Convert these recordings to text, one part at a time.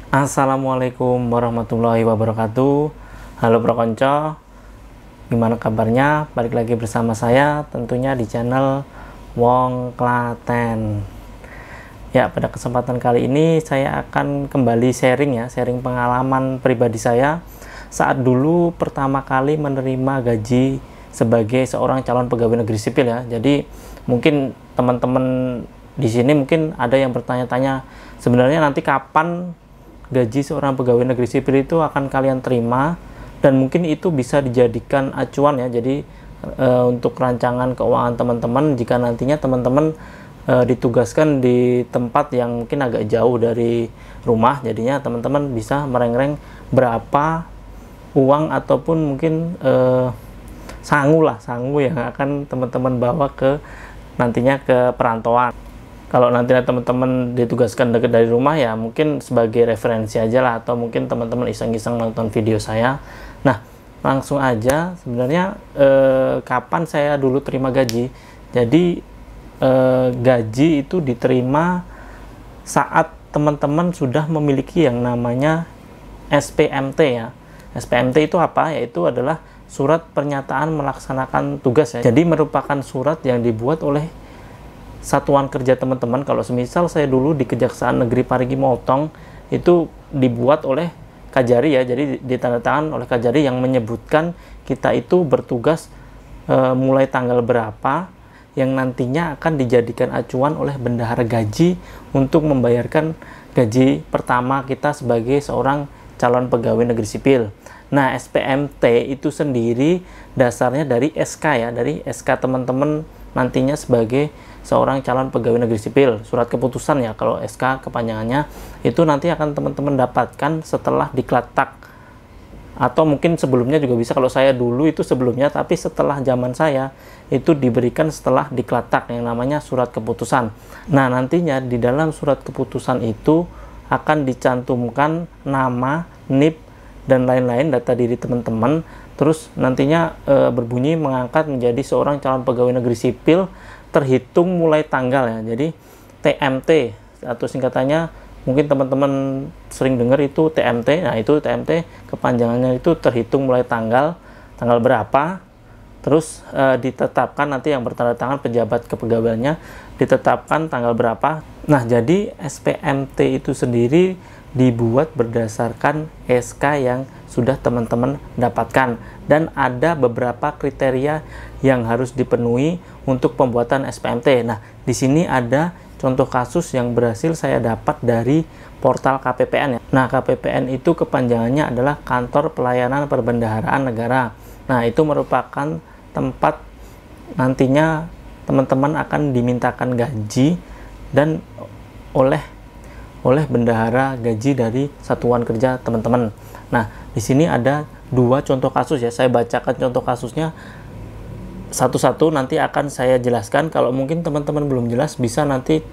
Assalamualaikum warahmatullahi wabarakatuh. Halo Bro Konco, gimana kabarnya? Balik lagi bersama saya tentunya di channel Wong Klaten. Ya, pada kesempatan kali ini saya akan kembali sharing pengalaman pribadi saya saat dulu pertama kali menerima gaji sebagai seorang calon pegawai negeri sipil ya. Jadi mungkin teman-teman di sini mungkin ada yang bertanya-tanya, sebenarnya nanti kapan gaji seorang pegawai negeri sipil itu akan kalian terima, dan mungkin itu bisa dijadikan acuan ya. Jadi untuk rancangan keuangan teman-teman jika nantinya teman-teman ditugaskan di tempat yang mungkin agak jauh dari rumah, jadinya teman-teman bisa merengreng berapa uang ataupun mungkin sangu yang akan teman-teman bawa ke nantinya ke perantauan. Kalau nantinya teman-teman ditugaskan dekat dari rumah ya mungkin sebagai referensi aja lah, atau mungkin teman-teman iseng-iseng nonton video saya. Nah, langsung aja sebenarnya kapan saya dulu terima gaji. Jadi gaji itu diterima saat teman-teman sudah memiliki yang namanya SPMT ya. SPMT itu apa? Yaitu adalah surat pernyataan melaksanakan tugas ya. Jadi merupakan surat yang dibuat oleh satuan kerja teman-teman. Kalau semisal saya dulu di Kejaksaan Negeri Parigi Motong, itu dibuat oleh Kajari ya, jadi ditandatangan oleh Kajari yang menyebutkan kita itu bertugas mulai tanggal berapa, yang nantinya akan dijadikan acuan oleh bendahara gaji untuk membayarkan gaji pertama kita sebagai seorang calon pegawai negeri sipil. Nah, SPMT itu sendiri dasarnya dari SK ya, dari SK teman-teman nantinya sebagai seorang calon pegawai negeri sipil, surat keputusan ya. Kalau SK kepanjangannya itu nanti akan teman-teman dapatkan setelah diklat-tak, atau mungkin sebelumnya juga bisa. Kalau saya dulu itu sebelumnya, tapi setelah zaman saya itu diberikan setelah diklat-tak yang namanya surat keputusan. Nah, nantinya di dalam surat keputusan itu akan dicantumkan nama, NIP, dan lain-lain data diri teman-teman. Terus nantinya berbunyi mengangkat menjadi seorang calon pegawai negeri sipil terhitung mulai tanggal ya. Jadi TMT atau singkatannya mungkin teman-teman sering dengar itu TMT. Nah, itu TMT kepanjangannya itu terhitung mulai tanggal berapa. Terus ditetapkan nanti yang bertanda tangan pejabat kepegawaiannya ditetapkan tanggal berapa. Nah, jadi SPMT itu sendiri dibuat berdasarkan SK yang sudah teman-teman dapatkan, dan ada beberapa kriteria yang harus dipenuhi untuk pembuatan SPMT. Nah, di sini ada contoh kasus yang berhasil saya dapat dari portal KPPN ya. Nah, KPPN itu kepanjangannya adalah Kantor Pelayanan Perbendaharaan Negara. Nah, itu merupakan tempat nantinya teman-teman akan dimintakan gaji dan oleh bendahara gaji dari satuan kerja teman-teman. Nah, di sini ada dua contoh kasus ya. Saya bacakan contoh kasusnya satu-satu, nanti akan saya jelaskan. Kalau mungkin teman-teman belum jelas bisa nanti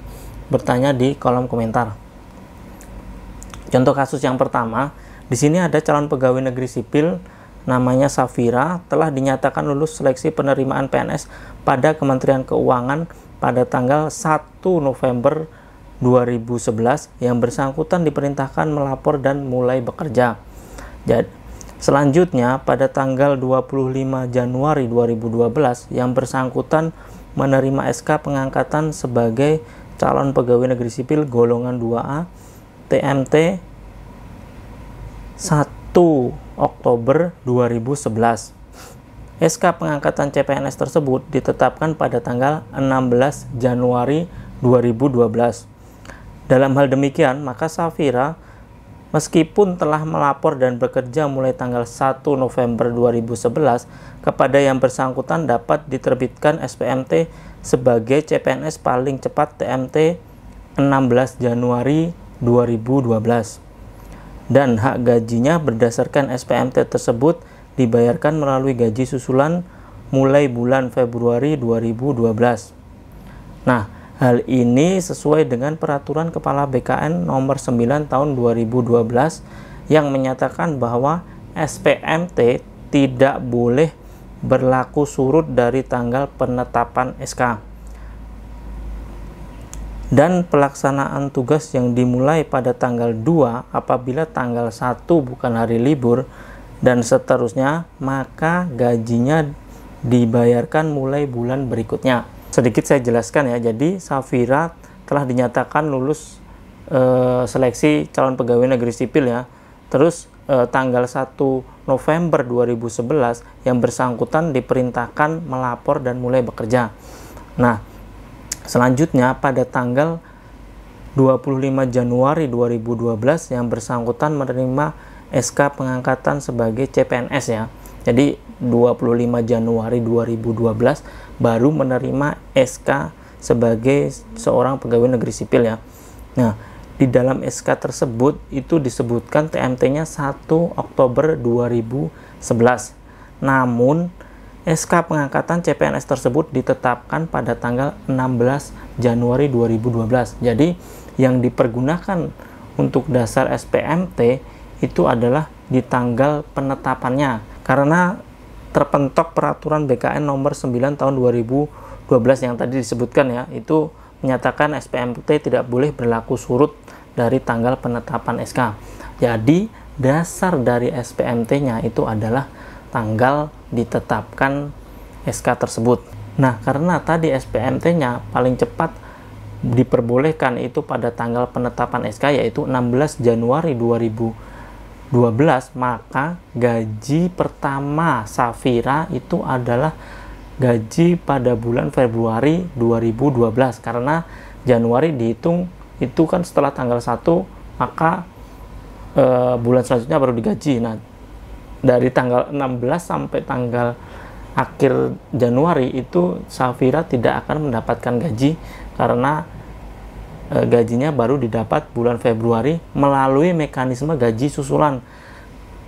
bertanya di kolom komentar. Contoh kasus yang pertama, di sini ada calon pegawai negeri sipil namanya Safira, telah dinyatakan lulus seleksi penerimaan PNS pada Kementerian Keuangan pada tanggal 1 November 2011. Yang bersangkutan diperintahkan melapor dan mulai bekerja. Jadi, selanjutnya pada tanggal 25 Januari 2012 yang bersangkutan menerima SK pengangkatan sebagai calon pegawai negeri sipil golongan 2A TMT 1 Oktober 2011. SK pengangkatan CPNS tersebut ditetapkan pada tanggal 16 Januari 2012. Dalam hal demikian, maka Safira meskipun telah melapor dan bekerja mulai tanggal 1 November 2011, kepada yang bersangkutan dapat diterbitkan SPMT sebagai CPNS paling cepat TMT 16 Januari 2012. Dan hak gajinya berdasarkan SPMT tersebut dibayarkan melalui gaji susulan mulai bulan Februari 2012. Nah, hal ini sesuai dengan Peraturan Kepala BKN Nomor 9 Tahun 2012 yang menyatakan bahwa SPMT tidak boleh berlaku surut dari tanggal penetapan SK. Dan pelaksanaan tugas yang dimulai pada tanggal 2 apabila tanggal 1 bukan hari libur dan seterusnya, maka gajinya dibayarkan mulai bulan berikutnya. Sedikit saya jelaskan ya, jadi Safira telah dinyatakan lulus seleksi calon pegawai negeri sipil ya. Terus tanggal 1 November 2011 yang bersangkutan diperintahkan melapor dan mulai bekerja. Nah, selanjutnya pada tanggal 25 Januari 2012 yang bersangkutan menerima SK pengangkatan sebagai CPNS ya. Jadi 25 Januari 2012 baru menerima SK sebagai seorang pegawai negeri sipil ya. Nah, di dalam SK tersebut itu disebutkan TMT-nya 1 Oktober 2011. Namun SK pengangkatan CPNS tersebut ditetapkan pada tanggal 16 Januari 2012. Jadi yang dipergunakan untuk dasar SPMT itu adalah di tanggal penetapannya, karena terpentok peraturan BKN nomor 9 tahun 2012 yang tadi disebutkan ya, itu menyatakan SPMT tidak boleh berlaku surut dari tanggal penetapan SK. Jadi dasar dari SPMT-nya itu adalah tanggal ditetapkan SK tersebut. Nah, karena tadi SPMT-nya paling cepat diperbolehkan itu pada tanggal penetapan SK yaitu 16 Januari 2012, maka gaji pertama Safira itu adalah gaji pada bulan Februari 2012, karena Januari dihitung itu kan setelah tanggal 1, maka bulan selanjutnya baru digaji. Nah, dari tanggal 16 sampai tanggal akhir Januari itu Safira tidak akan mendapatkan gaji, karena gajinya baru didapat bulan Februari melalui mekanisme gaji susulan.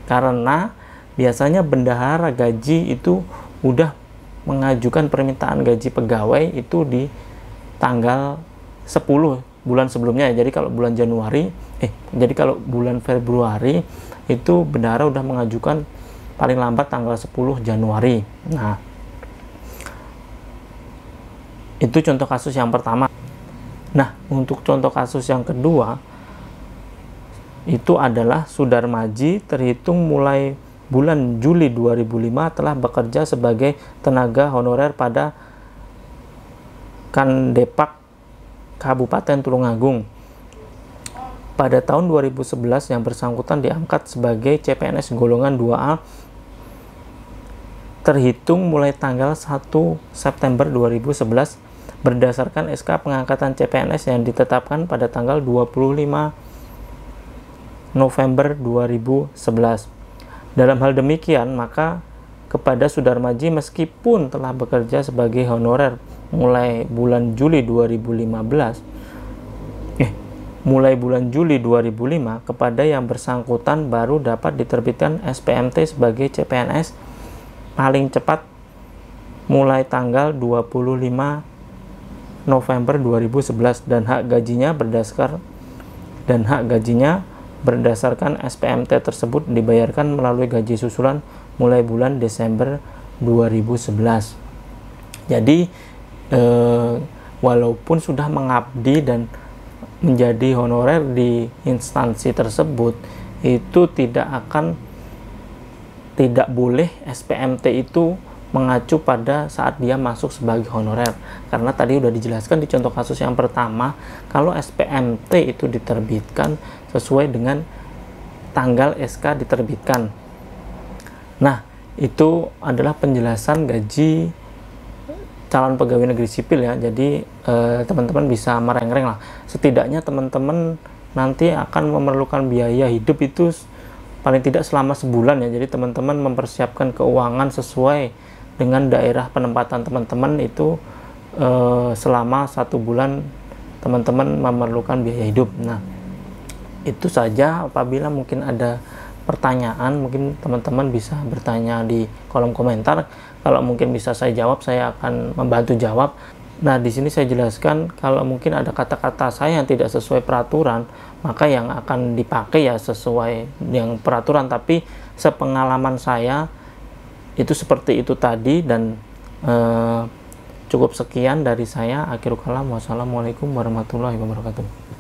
Karena biasanya bendahara gaji itu udah mengajukan permintaan gaji pegawai itu di tanggal 10 bulan sebelumnya. Jadi kalau bulan Februari itu bendahara udah mengajukan paling lambat tanggal 10 Januari. Nah, itu contoh kasus yang pertama. Nah, untuk contoh kasus yang kedua itu adalah Sudarmaji terhitung mulai bulan Juli 2005 telah bekerja sebagai tenaga honorer pada Kandepak Kabupaten Tulungagung. Pada tahun 2011 yang bersangkutan diangkat sebagai CPNS golongan 2A terhitung mulai tanggal 1 September 2011 berdasarkan SK pengangkatan CPNS yang ditetapkan pada tanggal 25 November 2011. Dalam hal demikian, maka kepada Sudarmaji meskipun telah bekerja sebagai honorer mulai bulan Juli 2005, kepada yang bersangkutan baru dapat diterbitkan SPMT sebagai CPNS paling cepat mulai tanggal 25 November 2011 dan hak gajinya berdasarkan SPMT tersebut dibayarkan melalui gaji susulan mulai bulan Desember 2011. Jadi walaupun sudah mengabdi dan menjadi honorer di instansi tersebut, itu tidak boleh SPMT itu mengacu pada saat dia masuk sebagai honorer, karena tadi udah dijelaskan di contoh kasus yang pertama kalau SPMT itu diterbitkan sesuai dengan tanggal SK diterbitkan. Nah, itu adalah penjelasan gaji calon pegawai negeri sipil ya. Jadi teman-teman bisa mereng-reng lah, setidaknya teman-teman nanti akan memerlukan biaya hidup itu paling tidak selama sebulan ya. Jadi teman-teman mempersiapkan keuangan sesuai dengan daerah penempatan teman-teman itu selama 1 bulan teman-teman memerlukan biaya hidup. Nah, itu saja. Apabila mungkin ada pertanyaan, mungkin teman-teman bisa bertanya di kolom komentar. Kalau mungkin bisa saya jawab, saya akan membantu jawab. Nah, di sini saya jelaskan kalau mungkin ada kata-kata saya yang tidak sesuai peraturan, maka yang akan dipakai ya sesuai yang peraturan, tapi sepengalaman saya itu seperti itu tadi, dan Cukup sekian dari saya. Akhirul kalam. Wassalamualaikum warahmatullahi wabarakatuh.